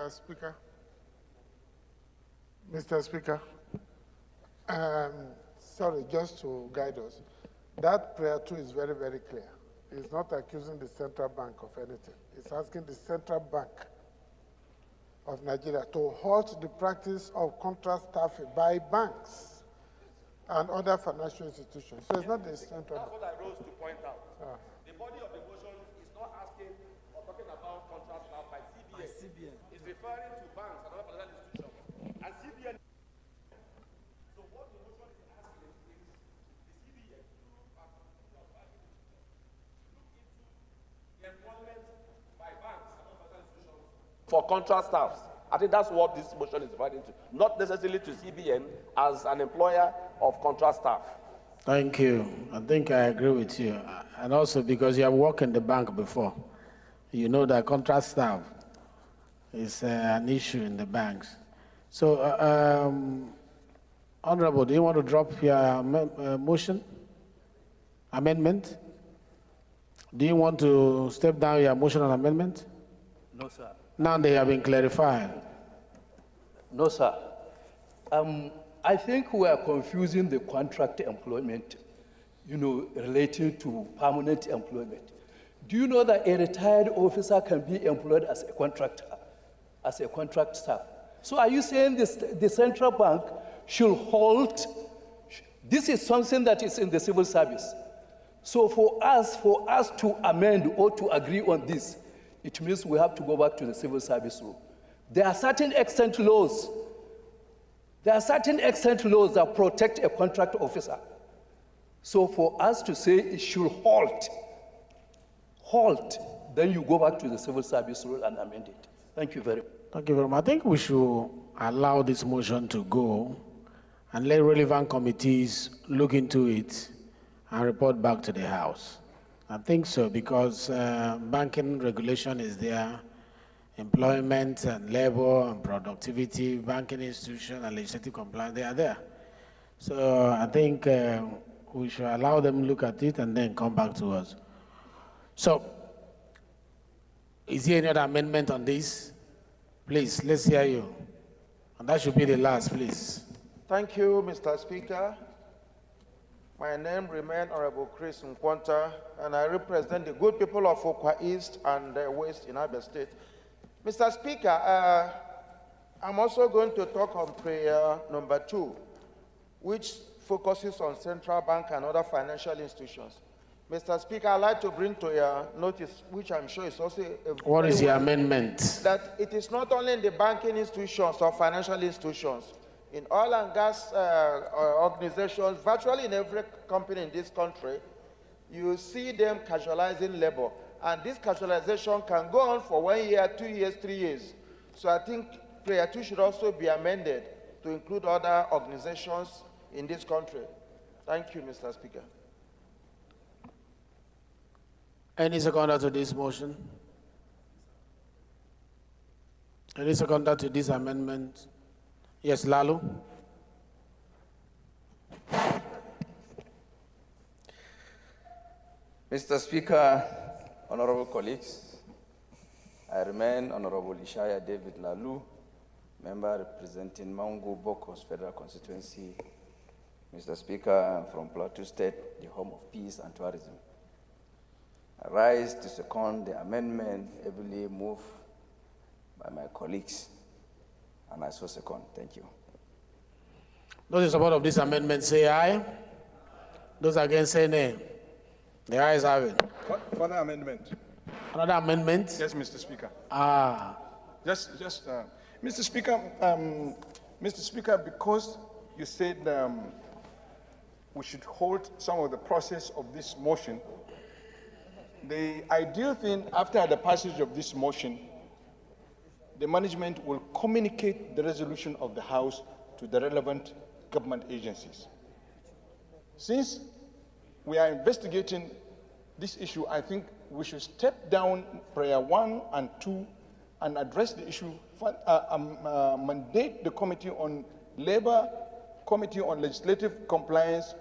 Mr. Speaker. Mr. Speaker, sorry, just to guide us, that prayer too is very, very clear. It's not accusing the central bank of anything. It's asking the central bank of Nigeria to halt the practice of contract staffing by banks and other financial institutions. So it's not the central bank. That's what I rose to point out. The body of the motion is not asking or talking about contract staff by CBN. It's referring to banks and other financial institutions. And CBN. So what the motion is asking is the CBN to look into the employment by banks and other financial institutions for contract staffs. I think that's what this motion is referring to, not necessarily to CBN as an employer of contract staff. Thank you. I think I agree with you. And also because you have worked in the bank before, you know that contract staff is an issue in the banks. So, Honorable, do you want to drop your motion? Amendment? Do you want to step down your motion on amendment? No, sir. Now they have been clarified. No, sir. I think we are confusing the contract employment, relating to permanent employment. Do you know that a retired officer can be employed as a contractor, as a contract staff? So are you saying the central bank should halt? This is something that is in the civil service. So for us to amend or to agree on this, it means we have to go back to the civil service rule. There are certain extent laws. There are certain extent laws that protect a contract officer. So for us to say it should halt, then you go back to the civil service rule and amend it. Thank you very much. Thank you very much. I think we should allow this motion to go and let relevant committees look into it and report back to the House. I think so, because banking regulation is there, employment and labor and productivity, banking institution and legislative compliance, they are there. So I think we should allow them look at it and then come back to us. So, is there any other amendment on this? Please, let's hear you. And that should be the last, please. Thank you, Mr. Speaker. My name remains Honorable Chris Nkwanta, and I represent the good people of Okwa East and West in Abia State. Mr. Speaker, I'm also going to talk on prayer number 2, which focuses on central bank and other financial institutions. Mr. Speaker, I'd like to bring to your notice, which I'm sure is also what is your amendment? That it is not only in the banking institutions or financial institutions, in oil and gas organizations, virtually in every company in this country, you see them casualizing labor. And this casualization can go on for 1 year, 2 years, 3 years. So I think prayer 2 should also be amended to include other organizations in this country. Thank you, Mr. Speaker. Any seconder to this motion? Any seconder to this amendment? Yes, Lalo. Mr. Speaker, honorable colleagues, I remain Honorable Ishaya David Lalu, member representing Mangu Bokos Federal Constituency. Mr. Speaker, I'm from Plateau State, the home of peace and tourism. I rise to second the amendment ably moved by my colleagues, and I so second. Thank you. Those in support of this amendment say aye. Those against say nay. The ayes have it. Further amendment. Another amendment? Yes, Mr. Speaker. Mr. Speaker, because you said we should hold some of the process of this motion, the ideal thing after the passage of this motion, the management will communicate the resolution of the House to the relevant government agencies. Since we are investigating this issue, I think we should step down prayer 1 and 2 and address the issue, mandate the Committee on Labor, Committee on Legislative Compliance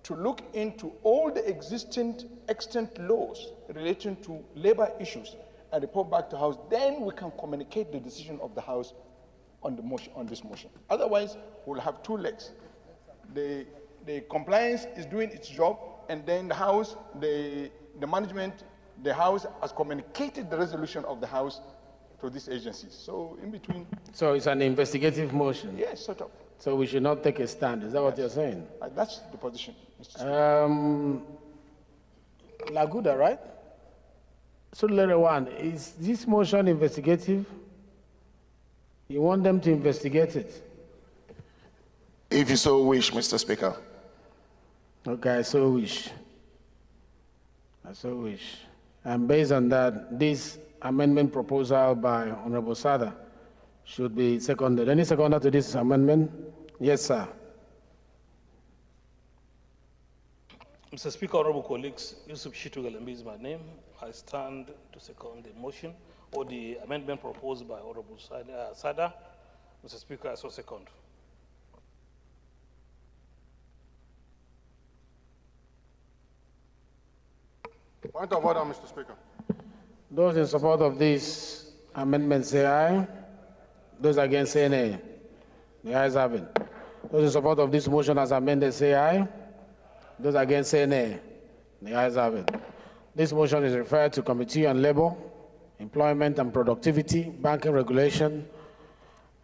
to look into all the existing extant laws relating to labor issues and report back to House, then we can communicate the decision of the House on the motion, on this motion. Otherwise, we'll have two legs. The compliance is doing its job, and then the House, the management, the House has communicated the resolution of the House to these agencies. So in between. So it's an investigative motion? Yes, sort of. So we should not take a stand, is that what you're saying? That's the position, Mr. Speaker. Laguda, right? So letter one, is this motion investigative? You want them to investigate it? If you so wish, Mr. Speaker. Okay, I so wish. I so wish. And based on that, this amendment proposal by Honorable Sada should be seconded. Any seconder to this amendment? Yes, sir. Mr. Speaker, honorable colleagues, Yusuf Shitu Galambi is my name. I stand to second the motion or the amendment proposed by Honorable Sada. Mr. Speaker, I so second. Point of order, Mr. Speaker. Those in support of this amendment say aye. Those against say nay. The ayes have it. Those in support of this motion as amended say aye. Those against say nay. The ayes have it. This motion is referred to Committee on Labor, Employment and Productivity, Banking Regulation,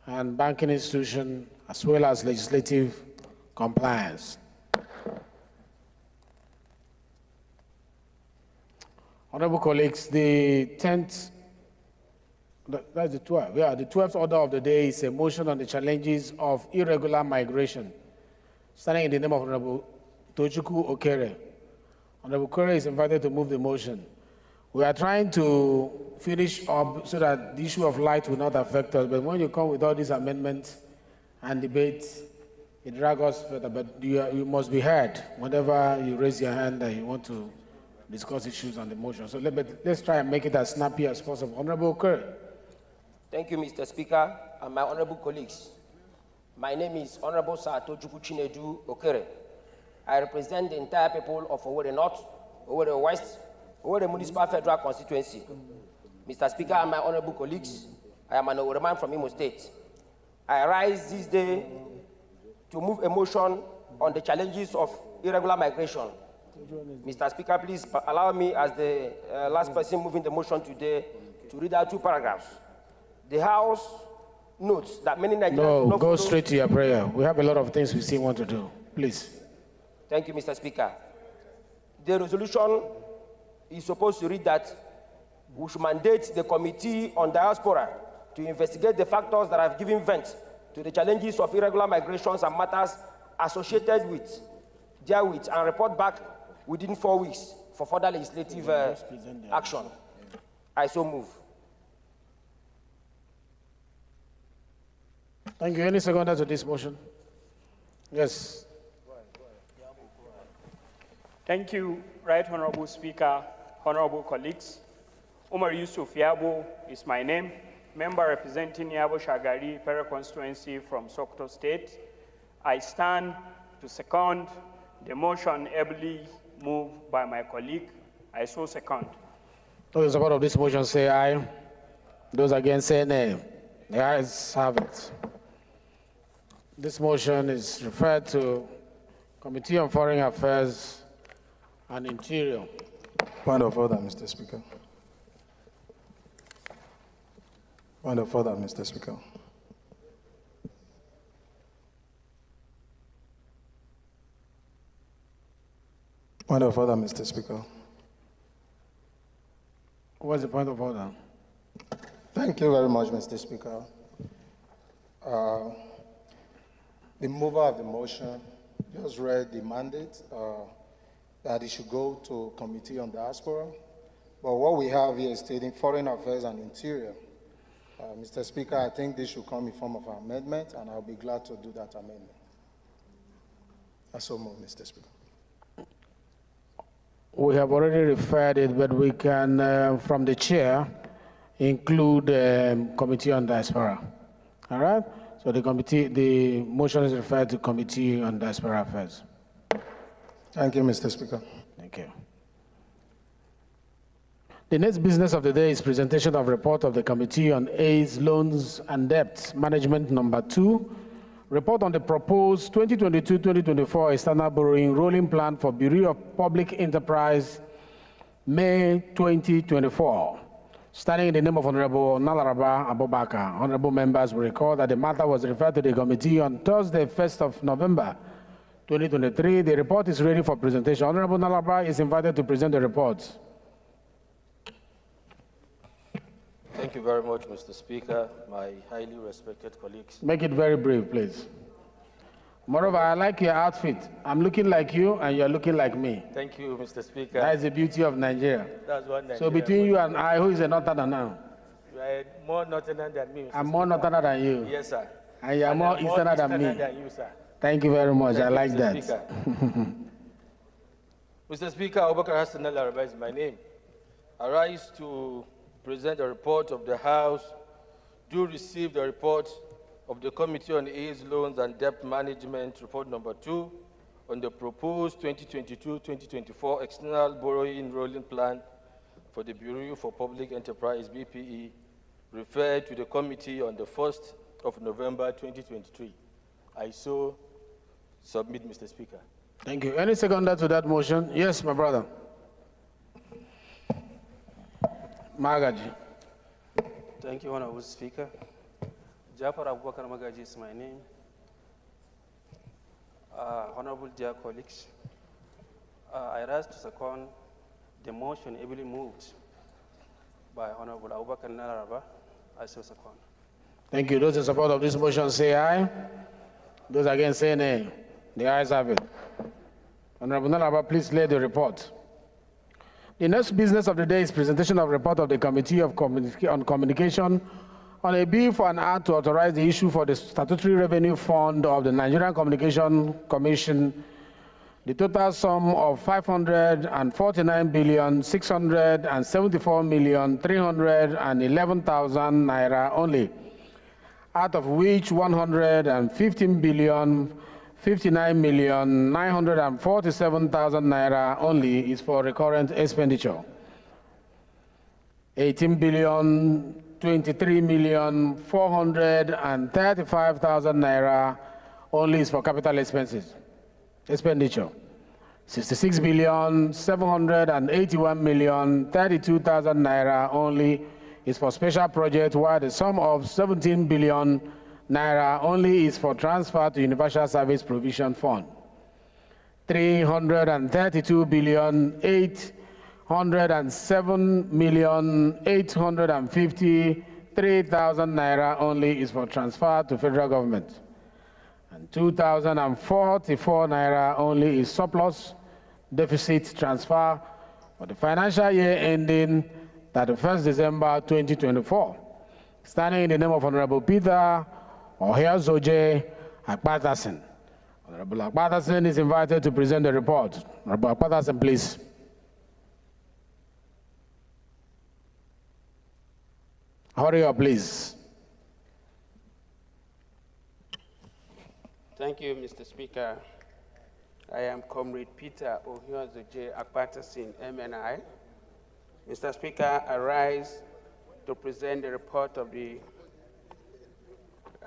and Banking Institution, as well as Legislative Compliance. Honorable colleagues, the 10th, that's the 12th, yeah, the 12th order of the day is a motion on the challenges of irregular migration, standing in the name of Honorable Tochukwu Okere. Honorable Okere is invited to move the motion. We are trying to finish up so that the issue of light will not affect us, but when you come with all these amendments and debates, it drags us further, but you must be heard whenever you raise your hand and you want to discuss issues on the motion. So let's try and make it as snappy as possible. Honorable Okere. Thank you, Mr. Speaker, and my honorable colleagues. My name is Honorable Sir Tochukwu Chinedu Okere. I represent the entire people of Owerri North, Owerri West, Owerri Municipal Federal Constituency. Mr. Speaker and my honorable colleagues, I am an Owerri man from Imo State. I rise this day to move a motion on the challenges of irregular migration. Mr. Speaker, please allow me, as the last person moving the motion today, to read out two paragraphs. The House notes that many Nigerians... No, go straight to your prayer. We have a lot of things we still want to do. Please. Thank you, Mr. Speaker. The resolution is supposed to read that we should mandate the Committee on Diaspora to investigate the factors that have given vent to the challenges of irregular migrations and matters associated with therewith, and report back within 4 weeks for further legislative action. I so move. Thank you. Any seconder to this motion? Yes. Thank you, Right Honorable Speaker, honorable colleagues. Umar Yusuf Yabo is my name, member representing Yabo Shagari Pere constituency from Sokoto State. I stand to second the motion ably moved by my colleague. I so second. Those in support of this motion say aye. Those against say nay. The ayes have it. This motion is referred to Committee on Foreign Affairs and Interior. Point of order, Mr. Speaker. Point of order, Mr. Speaker. Point of order, Mr. Speaker. What's the point of order? Thank you very much, Mr. Speaker. The mover of the motion just read the mandate that it should go to Committee on Diaspora. But what we have here is stating Foreign Affairs and Interior. Mr. Speaker, I think this should come in form of an amendment, and I'll be glad to do that amendment. I so move, Mr. Speaker. We have already referred it, but we can, from the chair, include Committee on Diaspora. All right? So the motion is referred to Committee on Diaspora Affairs. Thank you, Mr. Speaker. Thank you. The next business of the day is presentation of report of the Committee on AIDS, Loans and Debt Management number 2. Report on the proposed 2022-2024 external borrowing rolling plan for Bureau of Public Enterprise, May 2024. Standing in the name of Honorable Nalaraba Abubakar, honorable members will recall that the matter was referred to the committee on Thursday, 1st of November, 2023. The report is ready for presentation. Honorable Nalaraba is invited to present the report. Thank you very much, Mr. Speaker, my highly respected colleagues. Make it very brief, please. Moreover, I like your outfit. I'm looking like you, and you're looking like me. Thank you, Mr. Speaker. That is the beauty of Nigeria. That's what Nigeria. So between you and I, who is a northerner now? You are more northerner than me, Mr. I'm more northerner than you. Yes, sir. And you are more easterner than me. Than you, sir. Thank you very much. Thank I you, like Mr. that. Speaker. Mr. Speaker, Abubakar Hassan Al-Araba is my name. I rise to present a report of the House. Do receive the report of the Committee on AIDS, Loans and Debt Management, report number 2, on the proposed 2022-2024 external borrowing rolling plan for the Bureau for Public Enterprise, BPE, referred to the committee on the 1st of November 2023. I so submit, Mr. Speaker. Thank you. Any seconder to that motion? Yes, my brother. Magaji. Thank you, Honorable Speaker. Jafar Abubakar Magaji is my name. Honorable dear colleagues, I rise to second the motion ably moved by Honorable Abubakar Nalaraba. I so second. Thank you. Those in support of this motion say aye. Those against say nay. The ayes have it. Honorable Nalaraba, please lay the report. The next business of the day is presentation of report of the Committee on Communication on a bill for an act to authorize the issue for the Statutory Revenue Fund of the Nigerian Communication Commission, the total sum of 549,674,311,000 naira only, out of which 115,059,947,000 naira only is for recurrent expenditure. 18,023,435,000 naira only is for capital expenditure. 66,781,032,000 naira only is for special project, while the sum of 17 billion naira only is for transfer to Universal Service Provision Fund. 332,807,853,000 naira only is for transfer to federal government. And 2,044 naira only is surplus deficit transfer for the financial year ending 31st December 2024. Standing in the name of Honorable Peter Ohia-Zoje Akpatasin. Honorable Akpatasin is invited to present the report. Honorable Akpatasin, please. Hurry up, please. Thank you, Mr. Speaker. I am Comrade Peter Ohia-Zoje Akpatasin, MNI. Mr. Speaker, I rise to present the report of the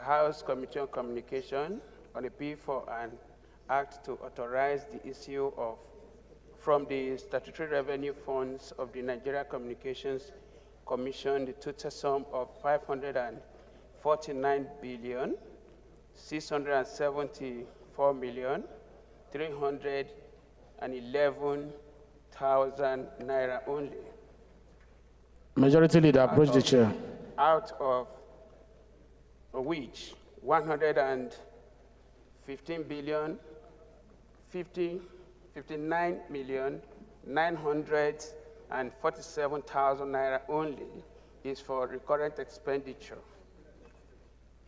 House Committee on Communication on a bill for an act to authorize the issue of, from the statutory revenue funds of the Nigeria Communications Commission, the total sum of 549,674,311,000 naira only. Majority Leader, approach the chair. Out of which 59,947,000 naira only is for recurrent expenditure.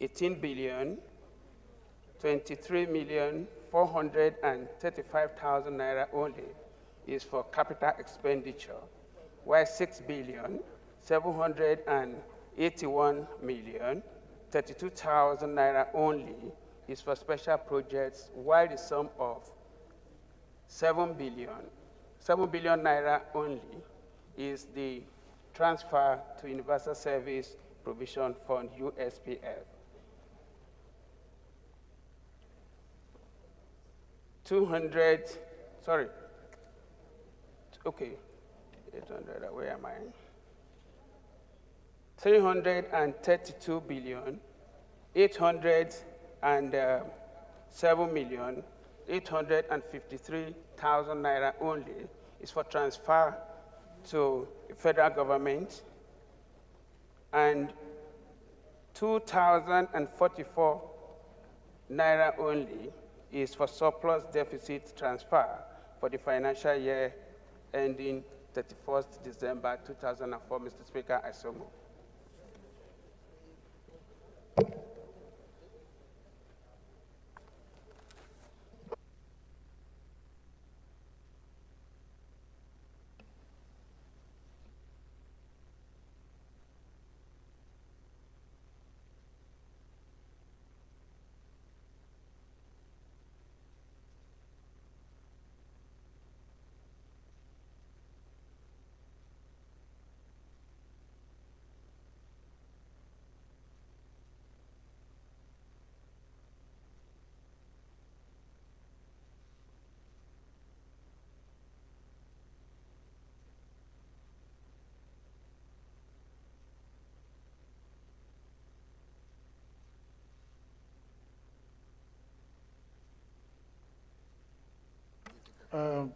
18,023,435,000 naira only is for capital expenditure, while 6,781,032,000 naira only is for special projects, while the sum of 7 billion naira only is the transfer to Universal Service Provision Fund, USPF. 800, where am I? 332 billion, 807,853,000 naira only is for transfer to the federal government, and 2,044 naira only is for surplus deficit transfer for the financial year ending 31st December 2004. Mr. Speaker, I so move.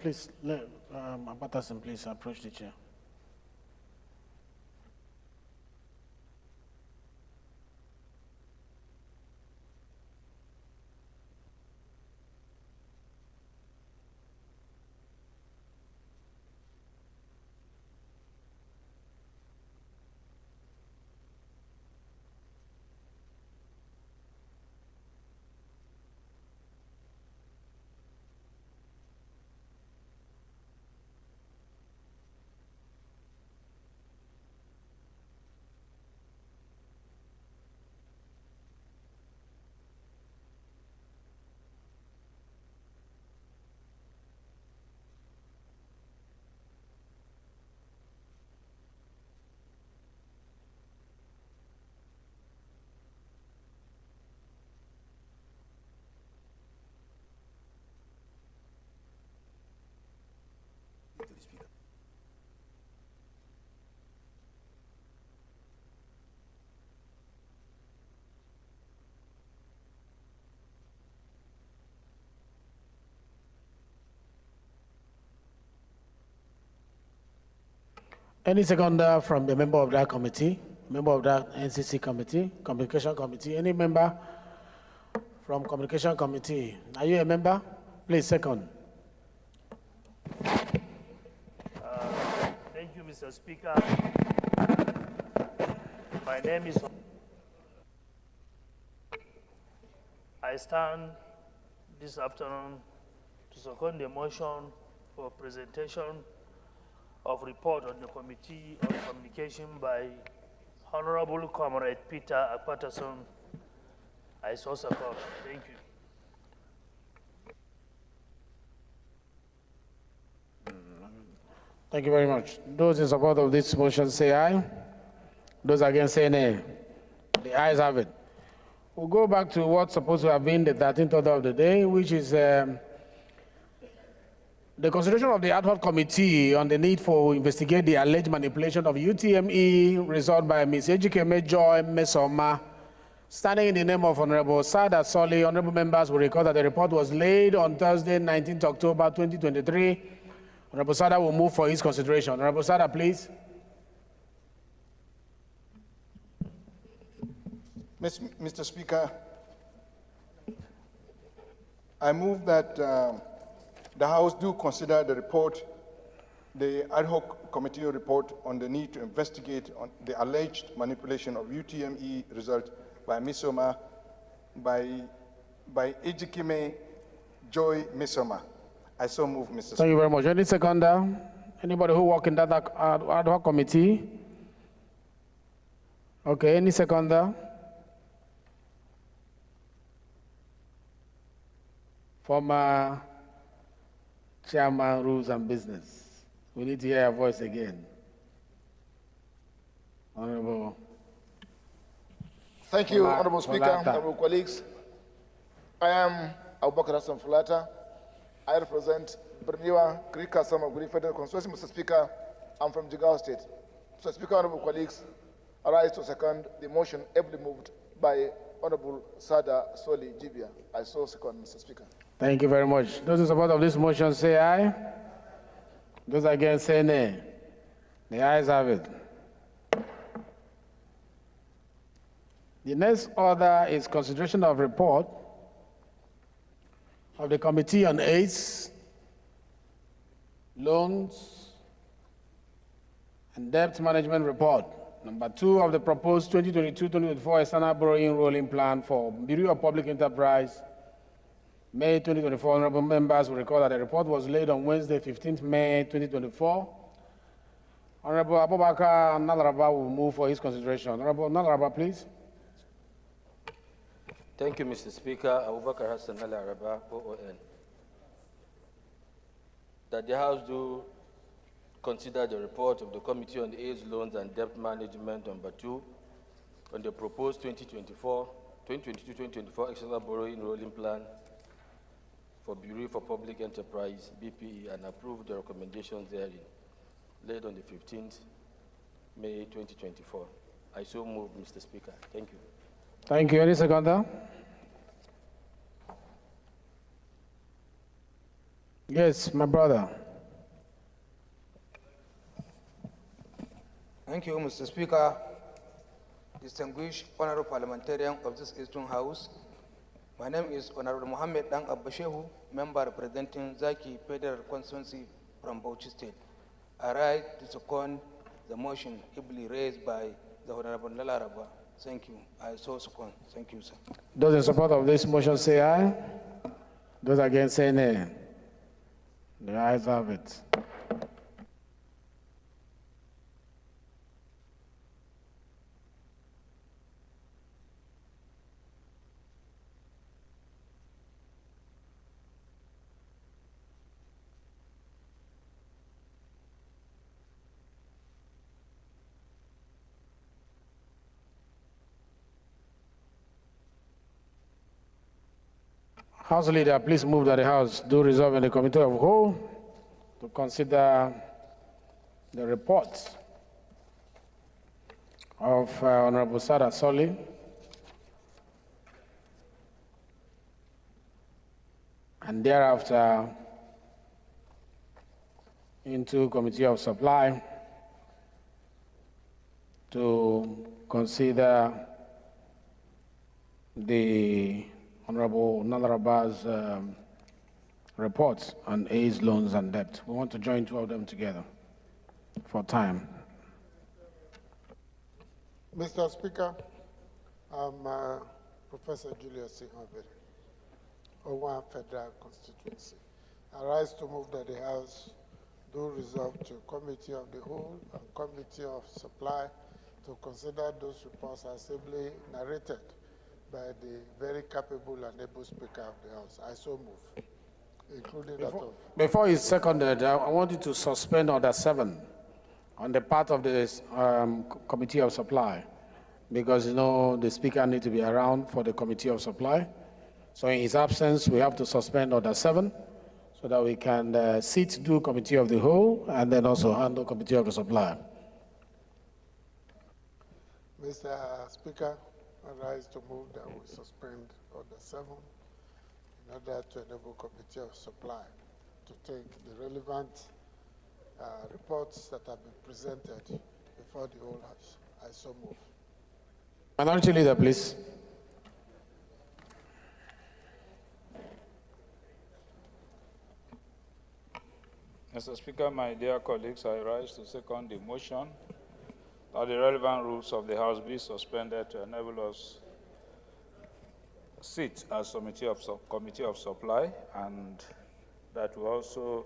Please, Patterson, please approach the chair. Any seconder from the member of that committee, member of that NCC committee, communication committee, any member from communication committee? Are you a member? Please second. Thank you, Mr. Speaker. My name is... I stand this afternoon to second the motion for presentation of report on the Committee on Communication by Honorable Comrade Peter Patterson. I so support. Thank you. Thank you very much. Those in support of this motion say aye. Those against say nay. The ayes have it. We'll go back to what's supposed to have been the 13th order of the day, which is the consideration of the ad hoc committee on the need for investigate the alleged manipulation of UTME result by Ms. Ejikeme Joy Mesoma. Standing in the name of Honorable Sada Soli, honorable members will recall that the report was laid on Thursday, 19th October 2023. Honorable Sada will move for his consideration. Honorable Sada, please. Mr. Speaker, I move that the House do consider the report, the ad hoc committee report on the need to investigate on the alleged manipulation of UTME result by Misoma, by Ejikeme Joy Misoma. I so move, Mr. Speaker. Thank you very much. Any seconder? Anybody who work in that ad hoc committee? Okay, any seconder? Former Chairman, Rules and Business. We need to hear your voice again. Honorable. Thank you, Fulata. Honorable Speaker, honorable colleagues. I am Abubakar Hassan Fulata. I represent Berniwa, Greek Kasam of Greek Federal Constituency. Mr. Speaker, I'm from Jigawa State. Mr. Speaker, honorable colleagues, I rise to second the motion ably moved by Honorable Sada Soli Jibia. I so second, Mr. Speaker. Thank you very much. Those in support of this motion say aye. Those against say nay. The ayes have it. The next order is consideration of report of the Committee on AIDS, Loans, and Debt Management Report. Number 2 of the proposed 2022-2024 external borrowing rolling plan for Bureau of Public Enterprise, May 2024. Honorable members will recall that the report was laid on Wednesday, 15th May 2024. Honorable Abubakar Nalaraba will move for his consideration. Honorable Nalaraba, please. Thank you, Mr. Speaker. Abubakar Hassan Nalaraba, OON. That the House do consider the report of the Committee on AIDS, Loans and Debt Management number 2 on the proposed 2022-2024 external borrowing rolling plan for Bureau for Public Enterprise, BPE, and approve the recommendations therein, laid on the 15th May 2024. I so move, Mr. Speaker. Thank you. Thank you. Any seconder? Yes, my brother. Thank you, Mr. Speaker. Distinguished Honorable Parliamentarian of this Eastern House, my name is Honorable Mohammed Dang Abbashehu, member representing Zaki Federal Constituency from Bauchi State. I rise to second the motion ably raised by the Honorable Nalaraba. Thank you. I so second. Thank you, sir. Those in support of this motion say aye. Those against say nay. The ayes have it. House Leader, please move that the House do resolve in the Committee of Whole to consider the report of Honorable Sada Soli and thereafter into Committee of Supply to consider the Honorable Nalaraba's reports on AIDS, loans, and debt. We want to join two of them together for time. Mr. Speaker, I'm Professor Julius Sinhovere, Owan Federal Constituency. I rise to move that the House do resolve to Committee of the Whole and Committee of Supply to consider those reports as ably narrated by the very capable and able Speaker of the House. I so move, including that of... Before it's seconded, I want you to suspend Order 7 on the part of the Committee of Supply, because, you know, the Speaker needs to be around for the Committee of Supply. So in his absence, we have to suspend Order 7 so that we can sit, do Committee of the Whole, and then also handle Committee of the Supply. Mr. Speaker, I rise to move that we suspend Order 7 in order to enable Committee of Supply to take the relevant reports that have been presented before the whole House. I so move. Minority Leader, please. Mr. Speaker, my dear colleagues, I rise to second the motion that the relevant rules of the House be suspended to enable us sit as Committee of Supply, and that we also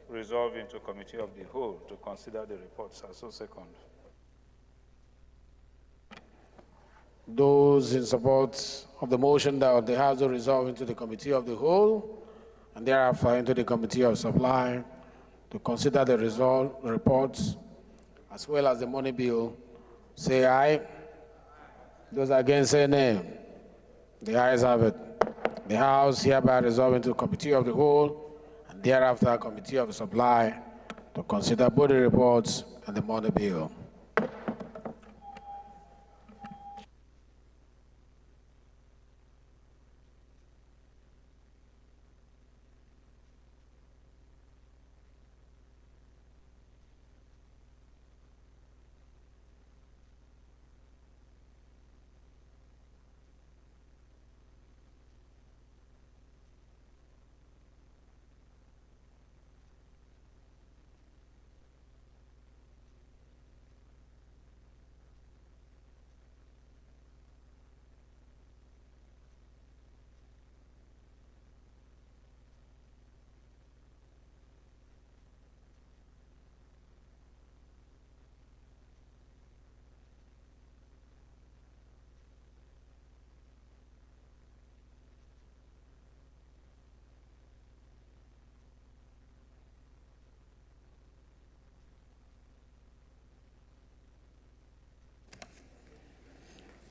resolve into Committee of the Whole to consider the reports. I so second. Those in support of the motion that the House will resolve into the Committee of the Whole and thereafter into the Committee of Supply to consider the reports as well as the money bill, say aye. Those against, say nay. The ayes have it. The House hereby resolve into Committee of the Whole and thereafter Committee of Supply to consider both the reports and the money bill.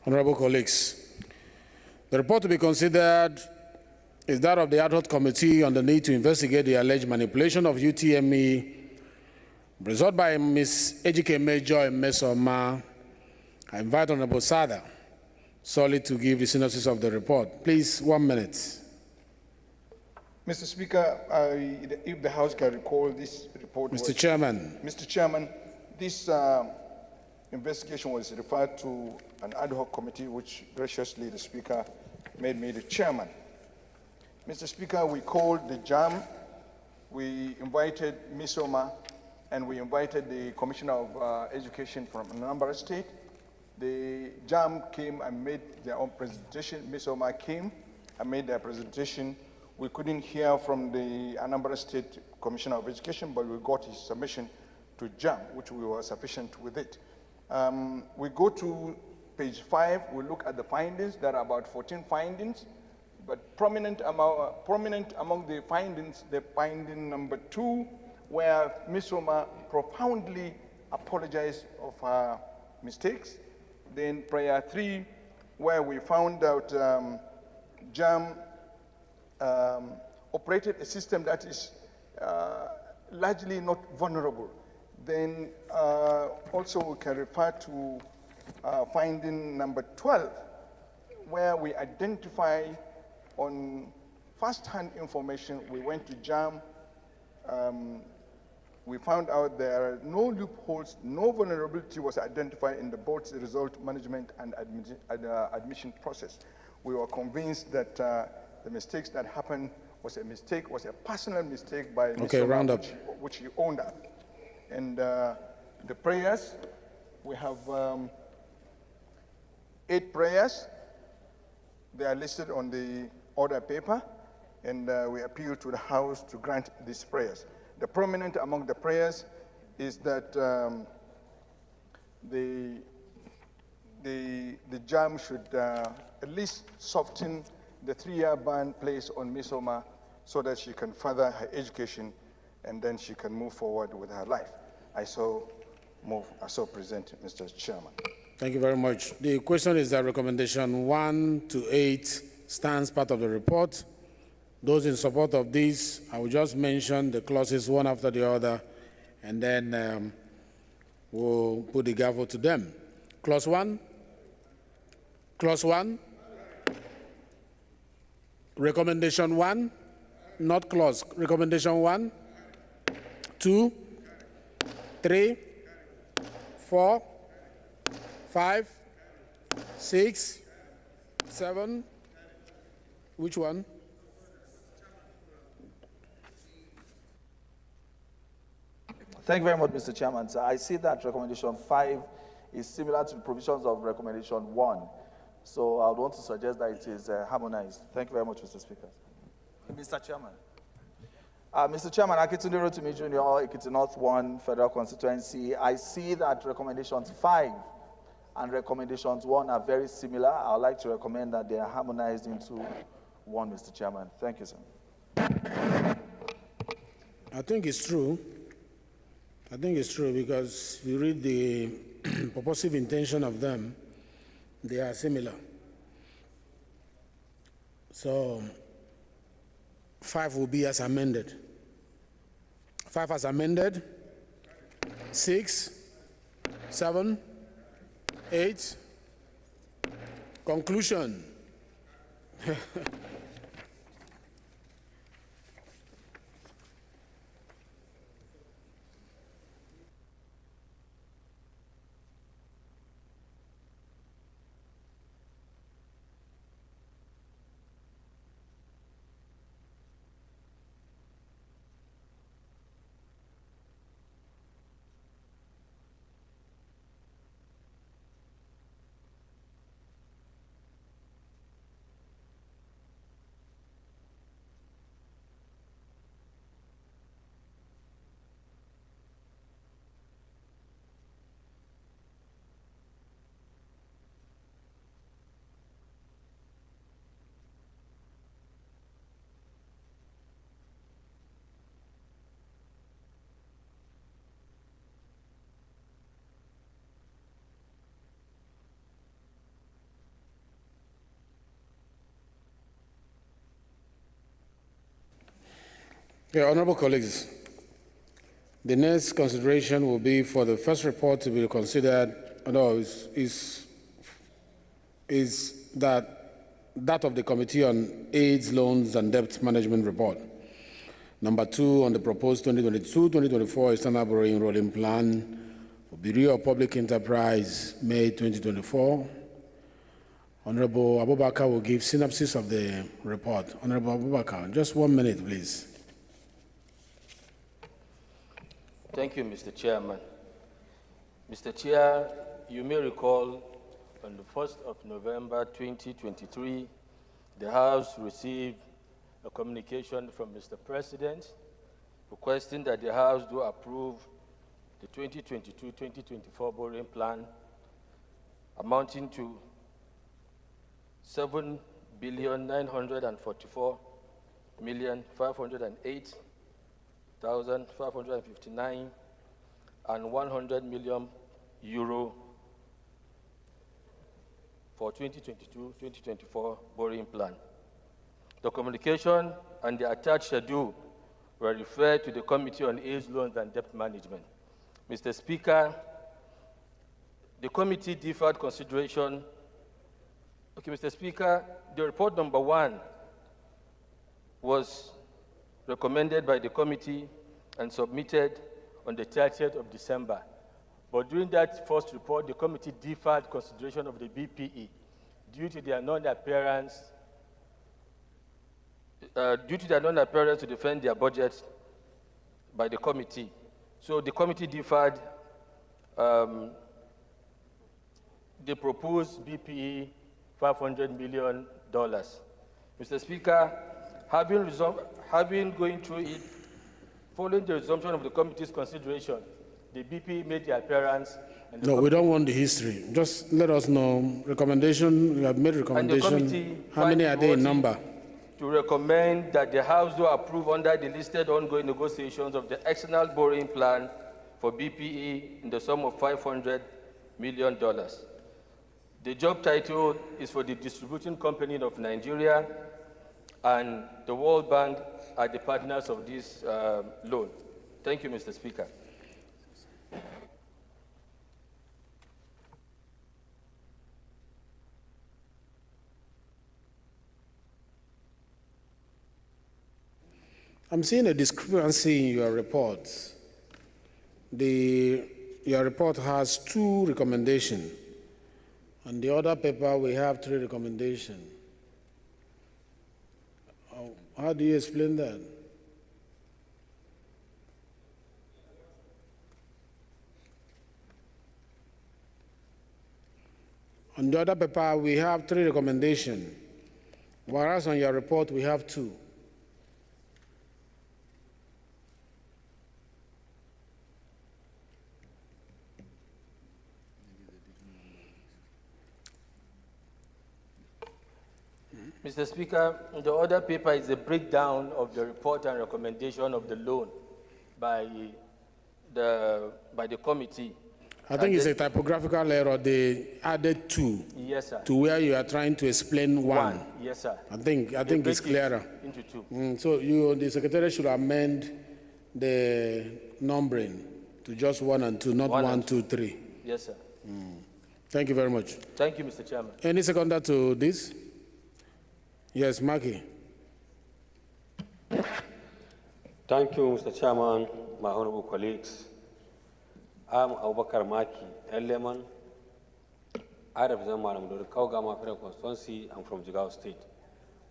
Honorable colleagues, the report to be considered is that of the ad hoc committee on the need to investigate the alleged manipulation of UTME resolved by Ms. Ejike Major Mesoma. I invite Honorable Sada solely to give the synopsis of the report. Please, 1 minute. Mr. Speaker, if the House can recall, this report Mr. Chairman. Mr. Chairman, this investigation was referred to an ad hoc committee, which graciously the Speaker made me the chairman. Mr. Speaker, we called the JAM, we invited Misoma, and we invited the Commissioner of Education from Anambra State. The JAM came and made their own presentation. Misoma came and made their presentation. We couldn't hear from the Anambra State Commissioner of Education, but we got his submission to JAM, which we were sufficient with it. We go to page 5, we look at the findings. There are about 14 findings, but prominent among the findings, the finding number 2, where Ms. Oma profoundly apologized of her mistakes. Then prayer 3, where we found out JAM operated a system that is largely not vulnerable. Then also we can refer to finding number 12, where we identify on first-hand information. We went to JAM. We found out there are no loopholes, no vulnerability was identified in the board's result management and admission process. We were convinced that the mistakes that happened was a personal mistake by Mr. Which he owned up. And the prayers, we have 8 prayers. They are listed on the order paper, and we appeal to the House to grant these prayers. The prominent among the prayers is that the JAM should at least soften the 3-year ban placed on Ms. Oma so that she can further her education and then she can move forward with her life. I so present, Mr. Chairman. Thank you very much. The question is that recommendation 1 to 8 stands part of the report. Those in support of this, I will just mention the clauses one after the other, and then we'll put the gavel to them. Clause 1. Clause 1. Recommendation 1, not clause. Recommendation 1, 2, 3, 4, 5, 6, 7. Which one? Thank you very much, Mr. Chairman. So I see that recommendation 5 is similar to the provisions of recommendation 1. So I would want to suggest that it is harmonized. Thank you very much, Mr. Speaker. Mr. Chairman. Mr. Chairman, Akitunde Rotimi Jr., Ekiti North 1 Federal Constituency. I see that recommendations 5 and recommendations 1 are very similar. I would like to recommend that they are harmonized into one, Mr. Chairman. Thank you, sir. I think it's true. I think it's true because if you read the purposive intention of them, they are similar. So 5 will be as amended. 5 as amended, 6, 7, 8, conclusion. Yeah, honorable colleagues, the next consideration will be for the first report to be considered, is that of the Committee on AIDS, Loans and Debt Management report. Number 2 on the proposed 2022-2024 external borrowing rolling plan for Bureau of Public Enterprise, May 2024. Honorable Abubakar will give synopsis of the report. Honorable Abubakar, just 1 minute, please. Thank you, Mr. Chairman. Mr. Chair, you may recall on the 1st of November 2023, the House received a communication from Mr. President requesting that the House do approve the 2022-2024 borrowing plan amounting to $7,944,508,559 and 100 million euro for 2022-2024 borrowing plan. The communication and the attached schedule were referred to the Committee on AIDS, Loans and Debt Management. Mr. Speaker, the committee deferred consideration. Okay, Mr. Speaker, the report number 1 was recommended by the committee and submitted on the 30th of December. But during that first report, the committee deferred consideration of the BPE due to their non-appearance to defend their budget by the committee. So the committee deferred the proposed BPE $500 million. Mr. Speaker, having going through it, following the resumption of the committee's consideration, the BP made the appearance. And No, we don't want the history. Just let us know. Recommendation, you have made recommendation. How many are they in number? To recommend that the House do approve under the listed ongoing negotiations of the external borrowing plan for BPE in the sum of $500 million. The job title is for the distributing company of Nigeria, and the World Bank are the partners of this loan. Thank you, Mr. Speaker. I'm seeing a discrepancy in your report. Your report has 2 recommendations. On the other paper, we have 3 recommendations. How do you explain that? On the other paper, we have 3 recommendations, whereas on your report, we have 2. Mr. Speaker, the other paper is a breakdown of the report and recommendation of the loan by by the committee. I think it's a typographical error. They added two. Yes, sir. To where you are trying to explain one. Yes, sir. I think it's clearer. Into two. So the secretary should amend the numbering to just 1 and 2, not 1, 2, 3. Yes, sir. Thank you very much. Thank you, Mr. Chairman. Any seconder to this? Yes, Maki. Thank you, Mr. Chairman, my honorable colleagues. I'm Abubakar Maki, Eleman. I represent Madam Dori Kaugama Federal Constituency. I'm from Jigawa State.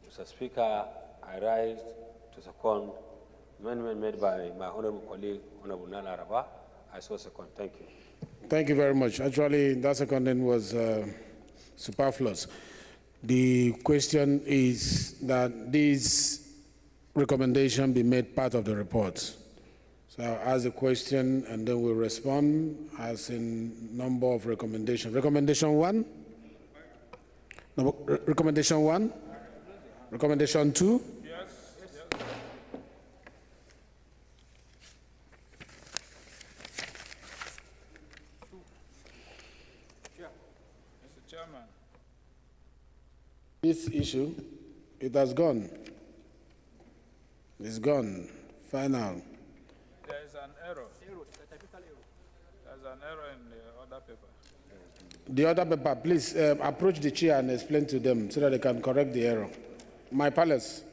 Mr. Speaker, I rise to second amendment made by my honorable colleague, Honorable Nana Araba. I so second. Thank you. Thank you very much. Actually, that seconding was superfluous. The question is that this recommendation be made part of the report. So I'll ask the question and then we'll respond as in number of recommendations. Recommendation 1? No, recommendation 1? Recommendation 2? Yes. Mr. Chairman. This issue, it has gone. It's gone. Final. There is an error. There's an error in the other paper. The other paper, please approach the chair and explain to them so that they can correct the error. My palace.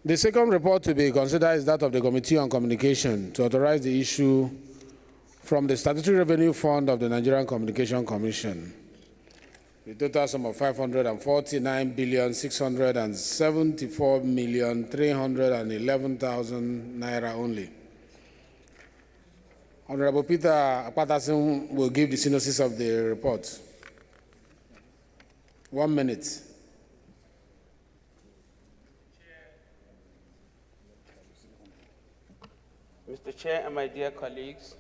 The second report to be considered is that of the Committee on Communication to authorize the issue from the Statutory Revenue Fund of the Nigerian Communication Commission. The total sum of 549,674,311,000 naira only. Honorable Peter Patterson will give the synopsis of the report. 1 minute. Mr. Chair and my dear colleagues,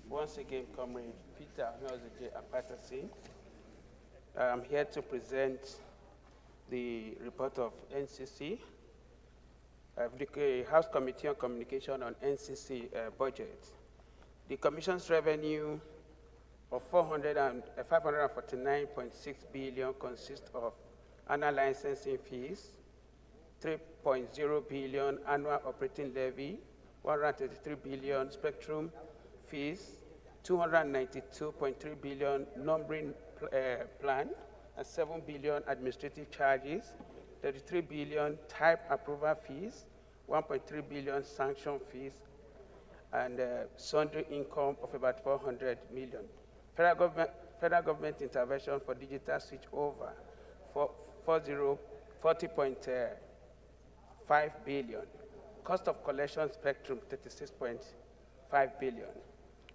once again, Comrade Peter Patterson. I'm here to present the report of NCC, the House Committee on Communication on NCC budget. The Commission's revenue of 549.6 billion consists of annual licensing fees, 3.0 billion annual operating levy, 133 billion spectrum fees, 292.3 billion numbering plan, and 7 billion administrative charges, 33 billion type approval fees, 1.3 billion sanction fees, and sundry income of about 400 million. Federal government intervention for digital switch over for 40.5 billion. Cost of collection spectrum, 36.5 billion.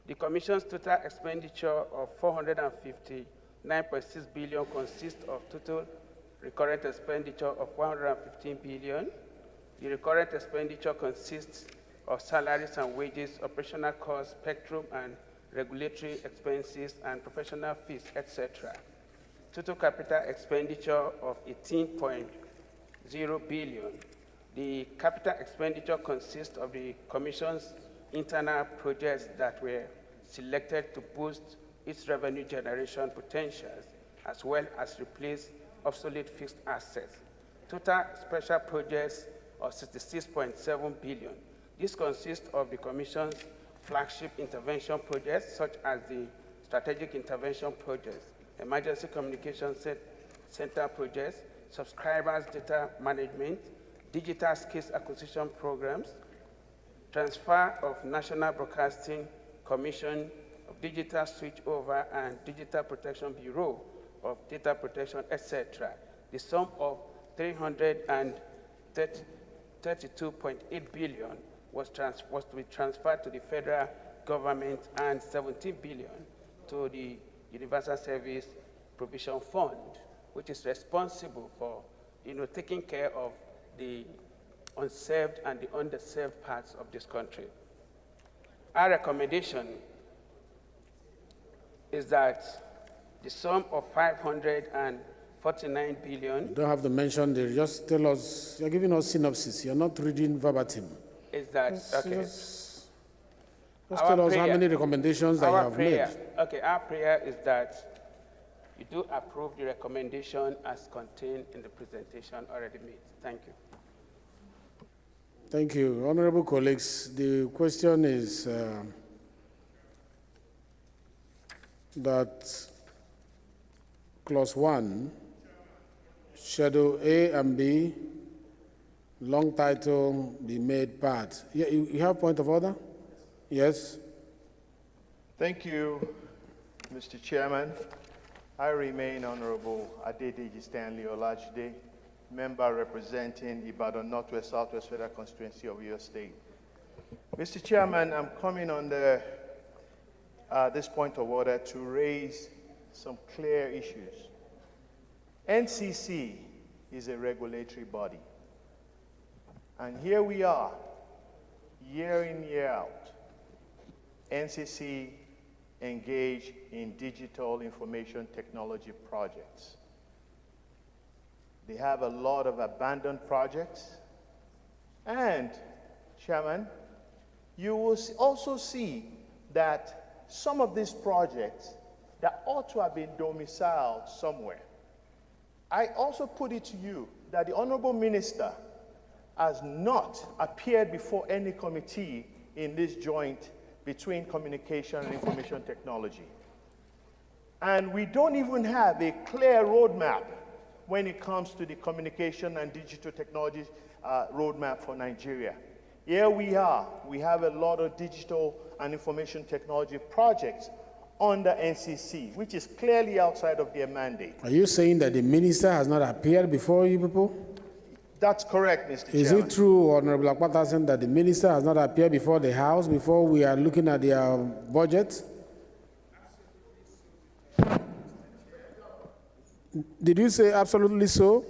The Commission's total expenditure of 459.6 billion consists of total recurrent expenditure of 115 billion. The recurrent expenditure consists of salaries and wages, operational costs, spectrum and regulatory expenses, and professional fees, etc. Total capital expenditure of 18.0 billion. The capital expenditure consists of the Commission's internal projects that were selected to boost its revenue generation potentials, as well as replace obsolete fixed assets. Total special projects of 66.7 billion. This consists of the Commission's flagship intervention projects, such as the Strategic Intervention Projects, Emergency Communication Center projects, subscribers data management, digital skills acquisition programs, transfer of National Broadcasting Commission of Digital Switchover and Digital Protection Bureau of Data Protection, etc. The sum of 332.8 billion was to be transferred to the federal government and 17 billion to the Universal Service Provision Fund, which is responsible for taking care of the unserved and the underserved parts of this country. Our recommendation is that the sum of 49 billion. You don't have to mention the, just tell us, you're giving us synopsis. You're not reading verbatim. Is that, okay. Just tell us how many recommendations that you have made. Okay, our prayer is that you do approve the recommendation as contained in the presentation already made. Thank you. Thank you. Honorable colleagues, the question is that clause 1, schedule A and B, long title be made part. You have point of order? Yes. Thank you, Mr. Chairman. I remain Honorable Adedeji Stanley Olajide, member representing Ibadan Northwest Southwest Federal Constituency of your state. Mr. Chairman, I'm coming on this point of order to raise some clear issues. NCC is a regulatory body. And here we are, year in, year out. NCC engaged in digital information technology projects. They have a lot of abandoned projects. And, Chairman, you will also see that some of these projects that ought to have been domiciled somewhere. I also put it to you that the Honorable Minister has not appeared before any committee in this joint between communication and information technology. And we don't even have a clear roadmap when it comes to the communication and digital technology roadmap for Nigeria. Here we are, we have a lot of digital and information technology projects under NCC, which is clearly outside of their mandate. Are you saying that the minister has not appeared before you people? That's correct, Mr. Is Chairman. it true, Honorable Akpatasen, that the minister has not appeared before the House before we are looking at their budget? Did you say absolutely so?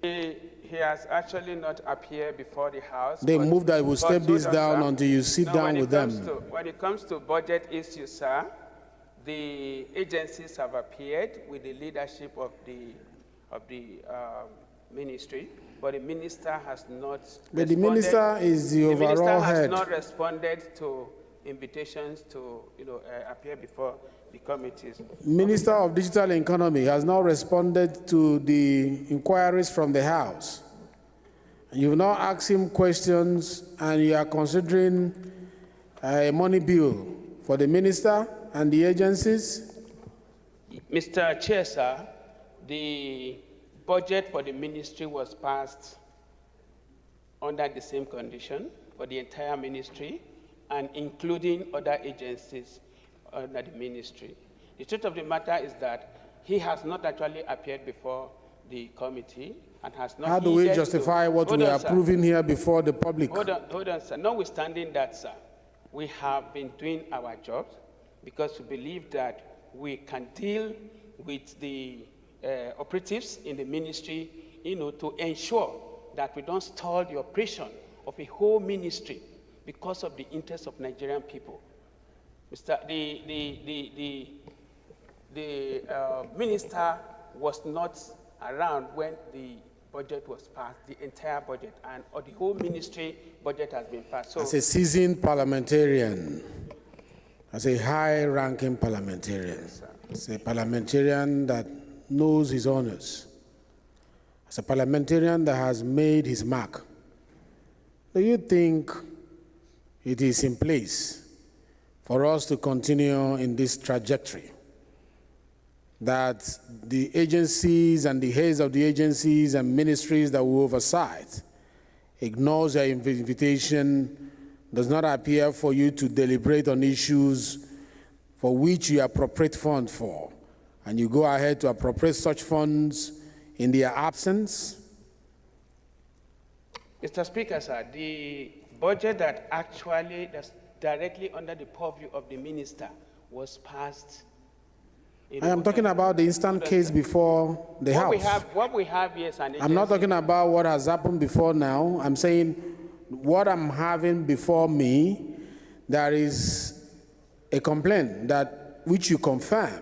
He has actually not appeared before the House. They moved that we'll step this down until you sit down with them. When it comes to budget issues, sir, the agencies have appeared with the leadership of the ministry, but the minister has not But the minister is the overall head. The minister has not responded to invitations to appear before the committees. Minister of Digital Economy has not responded to the inquiries from the House. You've not asked him questions, and you are considering a money bill for the minister and the agencies? Mr. Chair, sir, the budget for the ministry was passed under the same condition for the entire ministry and including other agencies under the ministry. The truth of the matter is that he has not actually appeared before the committee and has not. How do we justify what we are approving here before the public? Hold on, sir. Notwithstanding that, sir, we have been doing our jobs because we believe that we can deal with the operatives in the ministry, to ensure that we don't stall the operation of a whole ministry because of the interests of Nigerian people. The minister was not around when the budget was passed, the entire budget, or the whole ministry budget has been passed. So, as a seasoned parliamentarian, as a high-ranking parliamentarian, yes, as a parliamentarian that knows his honors, as a parliamentarian that has made his mark, do you think it is in place for us to continue in this trajectory, that the agencies and the heads of the agencies and ministries that we oversight ignores your invitation, does not appear for you to deliberate on issues for which you appropriate funds for, and you go ahead to appropriate such funds in their absence? Mr. Speaker, sir, the budget that's directly under the purview of the minister was passed. I am talking about the instant case before the House. What we have here is an agency. I'm not talking about what has happened before now. I'm saying what I'm having before me, there is a complaint which you confirm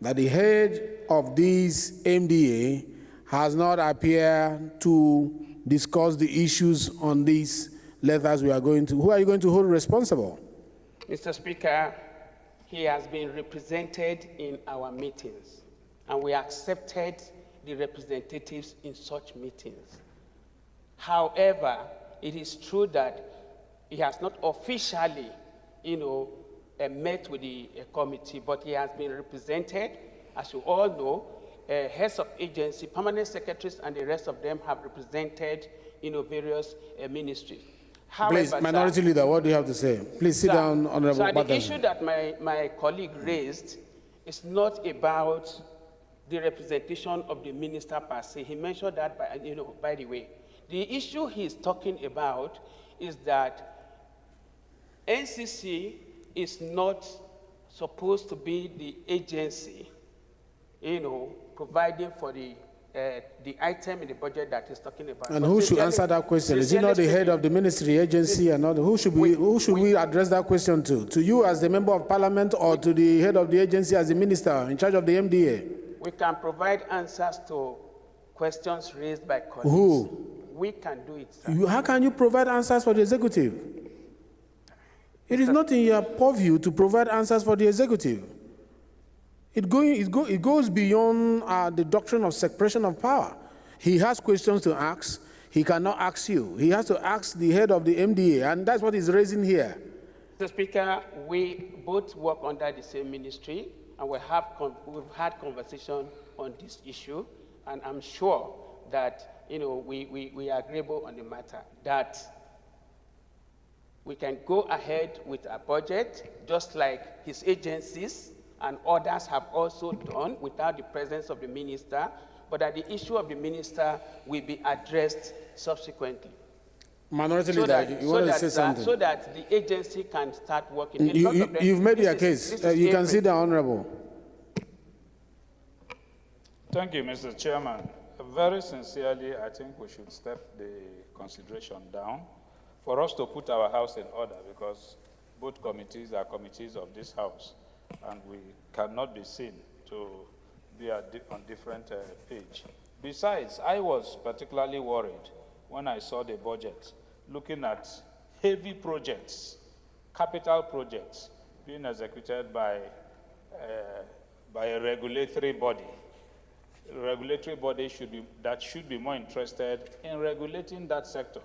that the head of this MDA has not appeared to discuss the issues on these letters we are going to. Who are you going to hold responsible? Mr. Speaker, he has been represented in our meetings, and we accepted the representatives in such meetings. However, it is true that he has not officially, met with the committee, but he has been represented. As you all know, heads of agency, permanent secretaries, and the rest of them have represented, various ministries. However, Please, Minority Leader, what do you have to say? Please sit down, Honorable So the Patterson. issue that my colleague raised is not about the representation of the minister per se. He mentioned that, by the way. The issue he's talking about is that NCC is not supposed to be the agency, providing for the item in the budget that he's talking about. And But who should answer that question? Is it not the head of the ministry, agency, and other? Who should we address that question to? To you as the member of parliament, or to the head of the agency as the minister in charge of the MDA? We can provide answers to questions raised by colleagues. Who? We can do it, sir. How can you provide answers for the executive? It is not in your purview to provide answers for the executive. It goes beyond the doctrine of separation of power. He has questions to ask. He cannot ask you. He has to ask the head of the MDA, and that's what he's raising here. Mr. Speaker, we both work under the same ministry, and we've had conversation on this issue, and I'm sure that we are agreeable on the matter, that we can go ahead with a budget, just like his agencies and others have also done without the presence of the minister, but that the issue of the minister will be addressed subsequently. Minority Leader, you want to say something? So that the agency can start working. You've made your case. You can sit down, Honorable. Thank you, Mr. Chairman. Very sincerely, I think we should step the consideration down for us to put our house in order, because both committees are committees of this house, and we cannot be seen to be on different page. Besides, I was particularly worried when I saw the budget, looking at heavy projects, capital projects, being executed by a regulatory body. A regulatory body should be more interested in regulating that sector.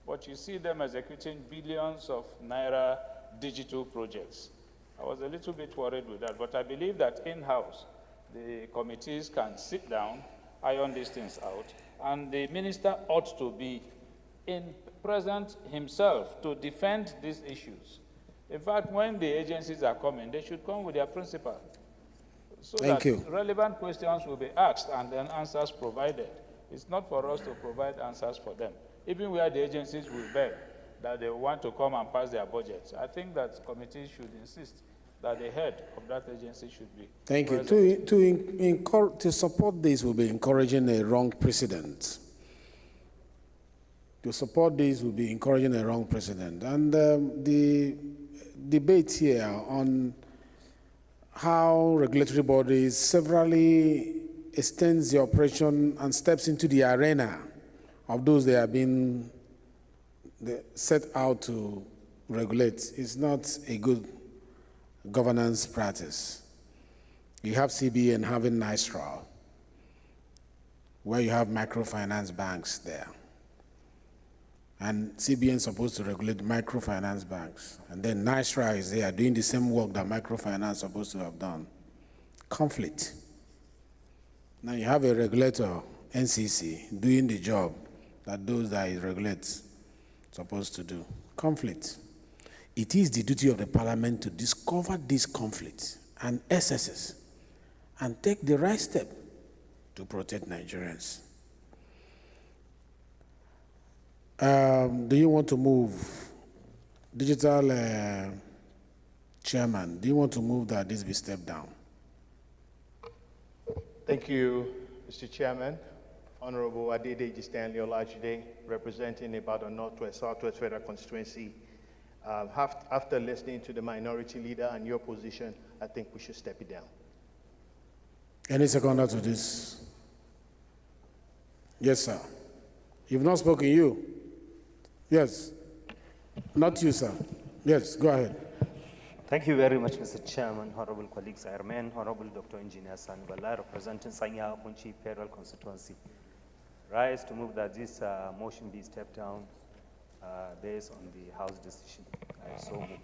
But you see them executing billions of naira digital projects. I was a little bit worried with that, but I believe that in-house, the committees can sit down, iron these things out, and the minister ought to be present himself to defend these issues. In fact, when the agencies are coming, they should come with their principal, so Thank you. relevant questions will be asked and then answers provided. It's not for us to provide answers for them. Even where the agencies will beg that they want to come and pass their budgets, I think that committees should insist that the head of that agency should be Thank you. present. To support this will be encouraging a wrong precedent. To support this will be encouraging a wrong precedent. And the debate here on how regulatory bodies severally extends the operation and steps into the arena of those they have been set out to regulate is not a good governance practice. You have CBN having NISRA, where you have microfinance banks there. And CBN is supposed to regulate microfinance banks. And then NISRA is there doing the same work that microfinance is supposed to have done. Conflict. Now you have a regulator, NCC, doing the job that those that it regulates supposed to do. Conflict. It is the duty of the parliament to discover these conflicts and excesses and take the right step to protect Nigerians. Do you want to move, digital chairman, do you want to move that this be stepped down? Thank you, Mr. Chairman. Honorable Adedeji Stanley Olajide, representing Ibadan Northwest, Southwest Federal Constituency. After listening to the minority leader and your position, I think we should step it down. Any seconder to this? Yes, sir. You've not spoken, you? Yes. Not you, sir. Yes, go ahead. Thank you very much, Mr. Chairman, honorable colleagues. I remain Honorable Dr. Engineer Sanbala, representing Sanya Punchi Federal Constituency. Rise to move that this motion be stepped down based on the House decision. I so move.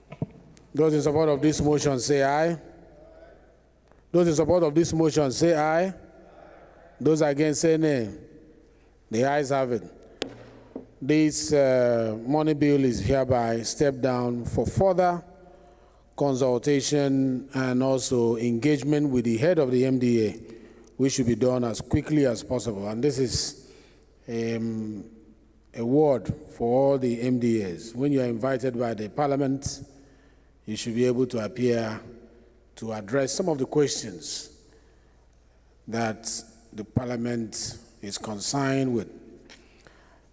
Those in support of this motion say aye. Those in support of this motion say aye. Those against say nay. The ayes have it. This money bill is hereby stepped down for further consultation and also engagement with the head of the MDA, which should be done as quickly as possible. And this is a word for all the MDAs. When you are invited by the Parliament, you should be able to appear to address some of the questions that the Parliament is concerned with.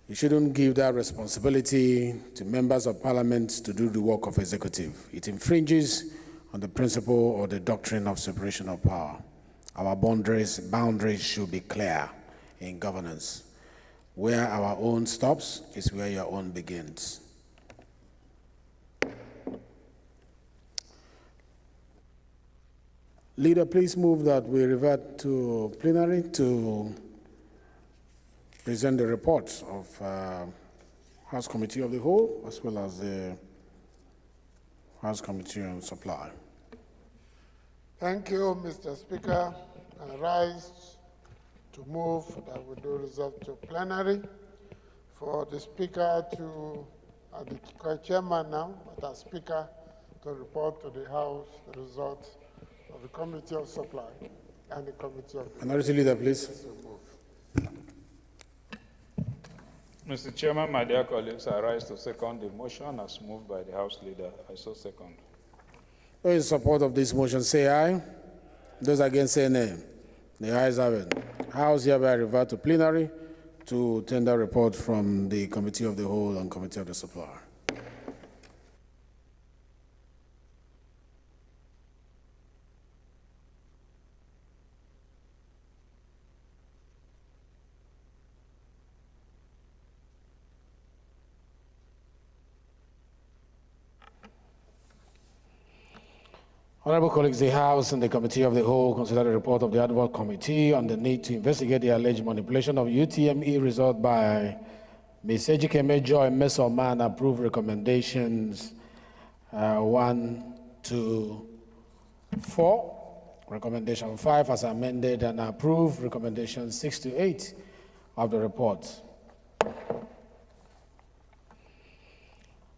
You shouldn't give that responsibility to members of Parliament to do the work of executive. It infringes on the principle or the doctrine of separation of power. Our boundaries should be clear in governance. Where our own stops is where your own begins. Leader, please move that we revert to plenary to present the reports of House Committee of the Whole as well as the House Committee on Supply. Thank you, Mr. Speaker. I rise to move that we do resolve to plenary for the Speaker to, the Chairman now, but as Speaker, to report to the House the results of the Committee of Supply and the Committee of the Minority Leader, please. Mr. Chairman, my dear colleagues, I rise to second the motion as moved by the House Leader. I so second. Those in support of this motion say aye. Those against say nay. The ayes have it. House hereby revert to plenary to tender report from the Committee of the Whole and Committee of the Supply. Honorable colleagues, the House and the Committee of the Whole consider the report of the Ad hoc Committee on the need to investigate the alleged manipulation of UTME result by Ms. Ejikeme Joy Mesoma and approve recommendations 1 to 4, recommendation 5 as amended, and approve recommendations 6 to 8 of the report.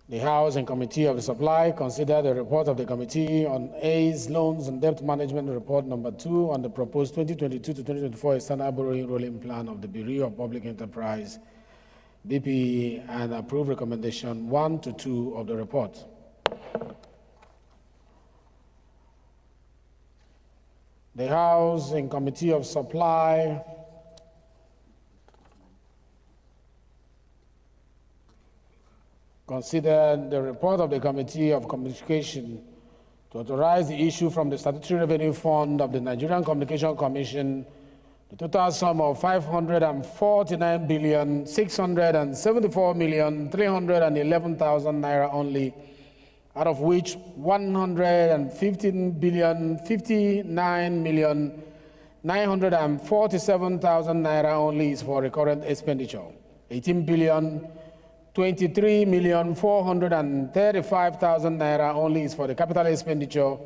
The House and Committee of the Supply consider the report of the Committee on A's, Loans and Debt Management Report number 2 on the proposed 2022 to 2024 external borrowing rolling plan of the Bureau of Public Enterprise, BPE, and approve recommendation 1 to 2 of the report. The House and Committee of Supply consider the report of the Committee of Communication to authorize the issue from the Statutory Revenue Fund of the Nigerian Communication Commission the total sum of 549,674,311,000 naira only, out of which 115,059,947,000 naira only is for recurrent expenditure. 18,023,435,000 naira only is for the capital expenditure.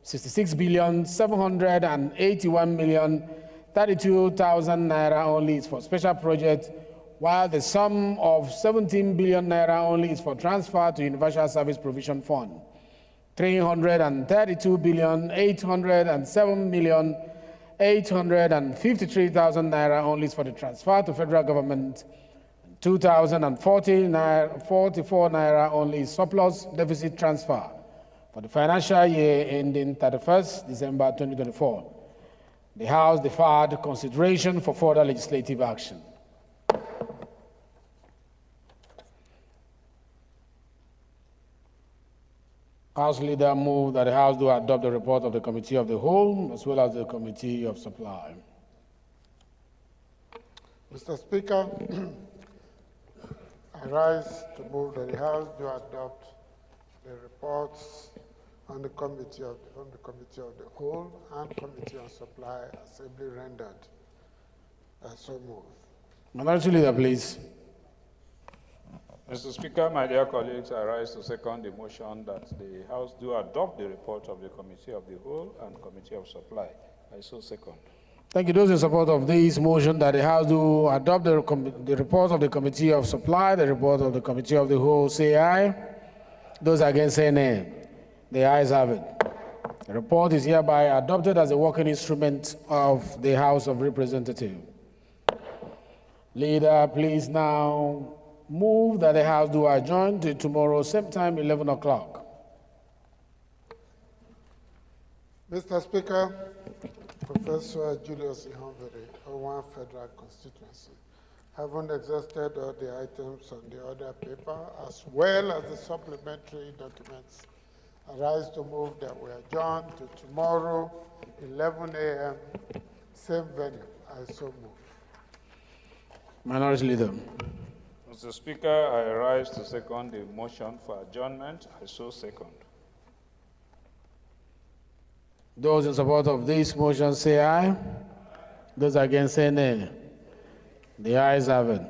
66,781,032,000 naira only is for special projects, while the sum of 17 billion naira only is for transfer to Universal Service Provision Fund. 332,807,853,000 naira only is for the transfer to federal government. 2,044 naira only is surplus deficit transfer for the financial year ending 31st December 2024. The House deferred consideration for further legislative action. House Leader move that the House do adopt the report of the Committee of the Whole as well as the Committee of Supply. Mr. Speaker, I rise to move that the House do adopt the reports on the Committee of the Whole and Committee on Supply as ably rendered. So moved. Minority Leader, please. Mr. Speaker, my dear colleagues, I rise to second the motion that the House do adopt the report of the Committee of the Whole and Committee of Supply. I so second. Thank you. Those in support of this motion that the House do adopt the report of the Committee of Supply, the report of the Committee of the Whole, say aye. Those against say nay. The ayes have it. The report is hereby adopted as a working instrument of the House of Representatives. Leader, please now move that the House do adjourn to tomorrow, same time, 11 o'clock. Mr. Speaker, Professor Julius Ihonvere, Owan Federal Constituency, having exhausted all the items on the order paper as well as the supplementary documents, I rise to move that we adjourn to tomorrow, 11 a.m., same venue. I so move. Minority Leader. Mr. Speaker, I rise to second the motion for adjournment. I so second. Those in support of this motion say aye. Those against say nay. The ayes have it.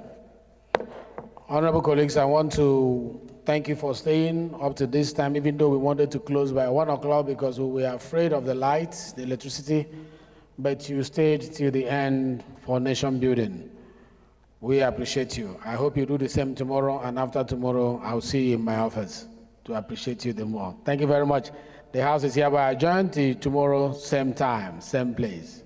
Honorable colleagues, I want to thank you for staying up to this time, even though we wanted to close by 1 o'clock because we were afraid of the lights, the electricity, but you stayed till the end for nation building. We appreciate you. I hope you do the same tomorrow, and after tomorrow, I'll see you in my office to appreciate you the more. Thank you very much. The House is hereby adjourned till tomorrow, same time, same place.